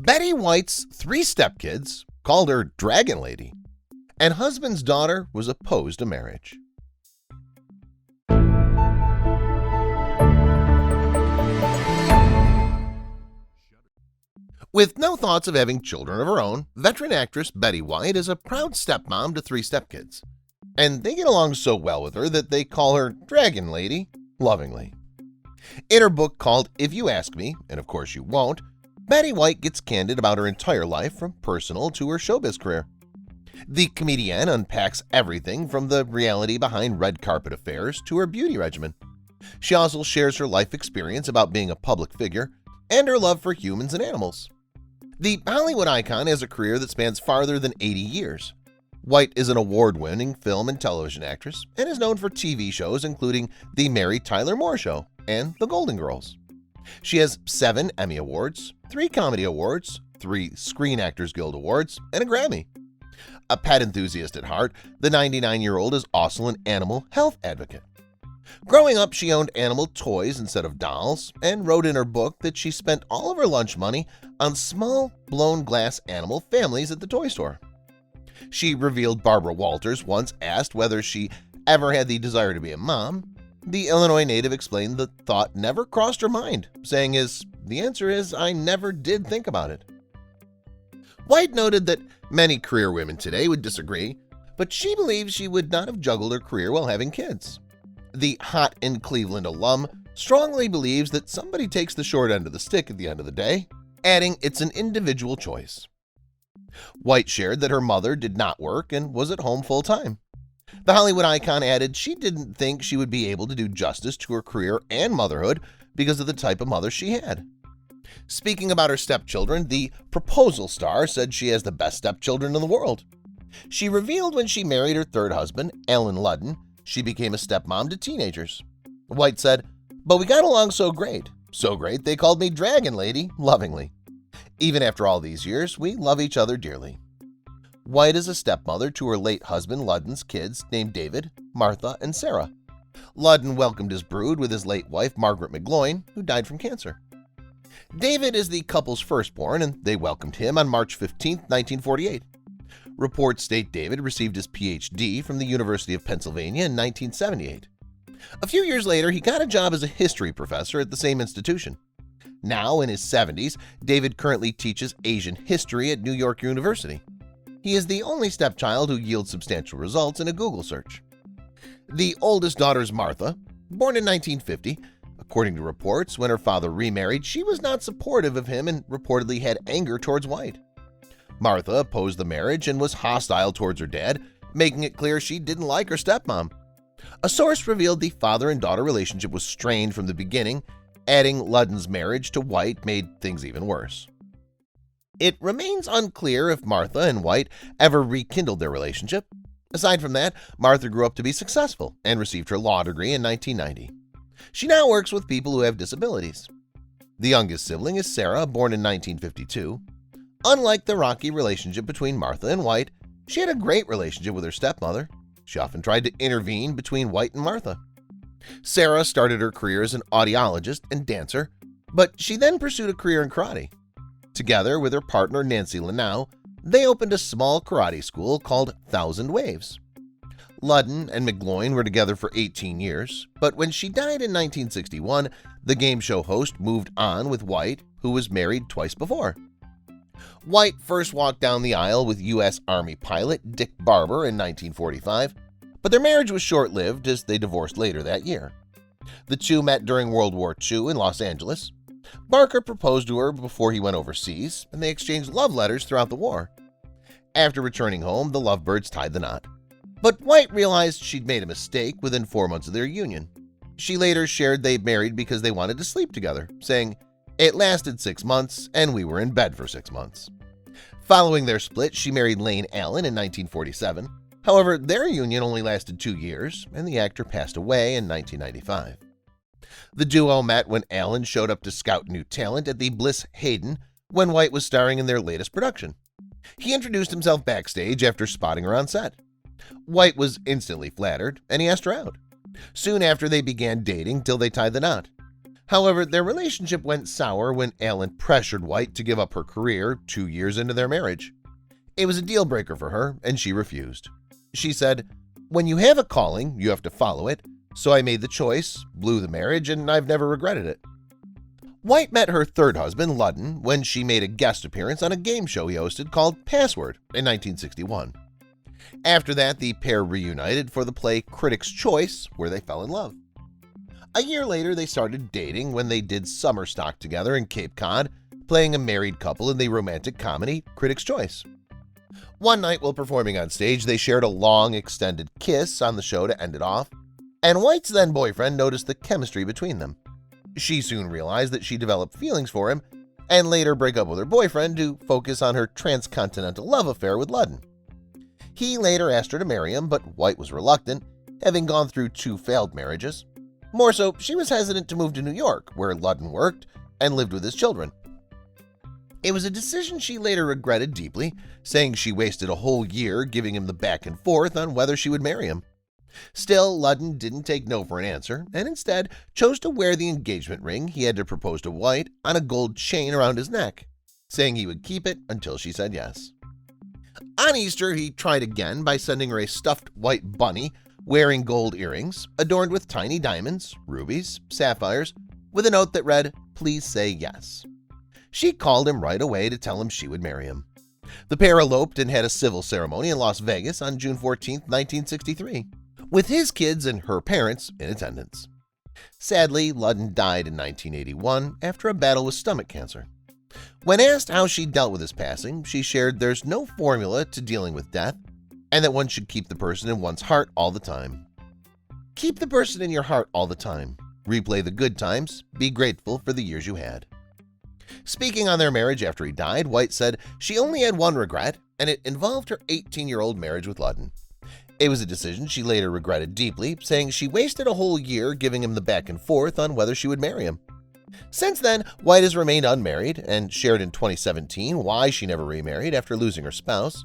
Betty White's 3 stepkids called her Dragon Lady, and husband's daughter was opposed to marriage. With no thoughts of having children of her own, veteran actress Betty White is a proud stepmom to 3 stepkids, and they get along so well with her that they call her Dragon Lady lovingly. In her book called If You Ask Me, and of course you won't, Betty White gets candid about her entire life from personal to her showbiz career. The comedienne unpacks everything from the reality behind red carpet affairs to her beauty regimen. She also shares her life experience about being a public figure and her love for humans and animals. The Hollywood icon has a career that spans farther than 80 years. White is an award-winning film and television actress and is known for TV shows including The Mary Tyler Moore Show and The Golden Girls. She has 7 Emmy Awards, 3 Comedy Awards, 3 Screen Actors Guild Awards, and a Grammy. A pet enthusiast at heart, the 99-year-old is also an animal health advocate. Growing up, she owned animal toys instead of dolls and wrote in her book that she spent all of her lunch money on small, blown glass animal families at the toy store. She revealed Barbara Walters once asked whether she ever had the desire to be a mom. The Illinois native explained the thought never crossed her mind, saying the answer is, I never did think about it. White noted that many career women today would disagree, but she believes she would not have juggled her career while having kids. The Hot in Cleveland alum strongly believes that somebody takes the short end of the stick at the end of the day, adding it's an individual choice. White shared that her mother did not work and was at home full-time. The Hollywood icon added she didn't think she would be able to do justice to her career and motherhood because of the type of mother she had. Speaking about her stepchildren, the Proposal star said she has the best stepchildren in the world. She revealed when she married her 3rd husband, Alan Ludden, she became a stepmom to teenagers. White said, "But we got along so great they called me Dragon Lady lovingly. Even after all these years, we love each other dearly." White is a stepmother to her late husband Ludden's kids named David, Martha, and Sarah. Ludden welcomed his brood with his late wife Margaret McGloin, who died from cancer. David is the couple's firstborn, and they welcomed him on March 15, 1948. Reports state David received his Ph.D. from the University of Pennsylvania in 1978. A few years later, he got a job as a history professor at the same institution. Now in his 70s, David currently teaches Asian history at New York University. He is the only stepchild who yields substantial results in a Google search. The oldest daughter is Martha, born in 1950. According to reports, when her father remarried, she was not supportive of him and reportedly had anger towards White. Martha opposed the marriage and was hostile towards her dad, making it clear she didn't like her stepmom. A source revealed the father and daughter relationship was strained from the beginning, adding Ludden's marriage to White made things even worse. It remains unclear if Martha and White ever rekindled their relationship. Aside from that, Martha grew up to be successful and received her law degree in 1990. She now works with people who have disabilities. The youngest sibling is Sarah, born in 1952. Unlike the rocky relationship between Martha and White, she had a great relationship with her stepmother. She often tried to intervene between White and Martha. Sarah started her career as an audiologist and dancer, but she then pursued a career in karate. Together with her partner Nancy Lanau, they opened a small karate school called Thousand Waves. Ludden and McGloin were together for 18 years, but when she died in 1961, the game show host moved on with White, who was married twice before. White first walked down the aisle with U.S. Army pilot Dick Barber in 1945, but their marriage was short-lived as they divorced later that year. The two met during World War II in Los Angeles. Barker proposed to her before he went overseas, and they exchanged love letters throughout the war. After returning home, the lovebirds tied the knot. But White realized she'd made a mistake within 4 months of their union. She later shared they married because they wanted to sleep together, saying, "It lasted 6 months, and we were in bed for 6 months." Following their split, she married Lane Allen in 1947. However, their union only lasted 2 years, and the actor passed away in 1995. The duo met when Allen showed up to scout new talent at the Bliss Hayden when White was starring in their latest production. He introduced himself backstage after spotting her on set. White was instantly flattered, and he asked her out. Soon after, they began dating till they tied the knot. However, their relationship went sour when Ellen pressured White to give up her career 2 years into their marriage. It was a deal breaker for her, and she refused. She said, "When you have a calling, you have to follow it, so I made the choice, blew the marriage, and I've never regretted it." White met her third husband, Ludden, when she made a guest appearance on a game show he hosted called Password in 1961. After that, the pair reunited for the play Critics' Choice, where they fell in love. A year later, they started dating when they did summer stock together in Cape Cod, playing a married couple in the romantic comedy Critics' Choice. One night while performing on stage, they shared a long, extended kiss on the show to end it off, and White's then-boyfriend noticed the chemistry between them. She soon realized that she developed feelings for him, and later break up with her boyfriend to focus on her transcontinental love affair with Ludden. He later asked her to marry him, but White was reluctant, having gone through 2 failed marriages. More so, she was hesitant to move to New York, where Ludden worked and lived with his children. It was a decision she later regretted deeply, saying she wasted a whole year giving him the back and forth on whether she would marry him. Still, Ludden didn't take no for an answer, and instead chose to wear the engagement ring he had to propose to White on a gold chain around his neck, saying he would keep it until she said yes. On Easter, he tried again by sending her a stuffed white bunny wearing gold earrings, adorned with tiny diamonds, rubies, sapphires, with a note that read, "Please say yes." She called him right away to tell him she would marry him. The pair eloped and had a civil ceremony in Las Vegas on June 14, 1963, with his kids and her parents in attendance. Sadly, Ludden died in 1981 after a battle with stomach cancer. When asked how she dealt with his passing, she shared there's no formula to dealing with death, and that one should keep the person in one's heart all the time. Keep the person in your heart all the time. Replay the good times. Be grateful for the years you had. Speaking on their marriage after he died, White said she only had one regret, and it involved her 18-year-old marriage with Ludden. It was a decision she later regretted deeply, saying she wasted a whole year giving him the back and forth on whether she would marry him. Since then, White has remained unmarried and shared in 2017 why she never remarried after losing her spouse.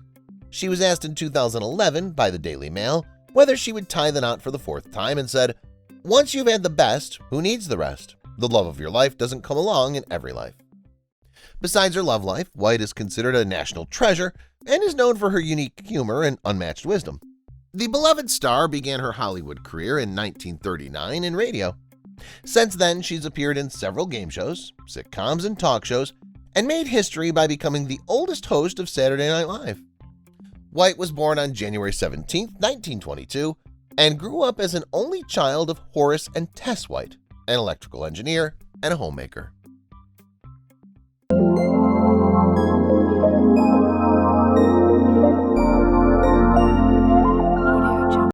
She was asked in 2011 by the Daily Mail whether she would tie the knot for the 4th time and said, "Once you've had the best, who needs the rest? The love of your life doesn't come along in every life." Besides her love life, White is considered a national treasure and is known for her unique humor and unmatched wisdom. The beloved star began her Hollywood career in 1939 in radio. Since then, she's appeared in several game shows, sitcoms, and talk shows, and made history by becoming the oldest host of Saturday Night Live. White was born on January 17, 1922, and grew up as an only child of Horace and Tess White, an electrical engineer and a homemaker.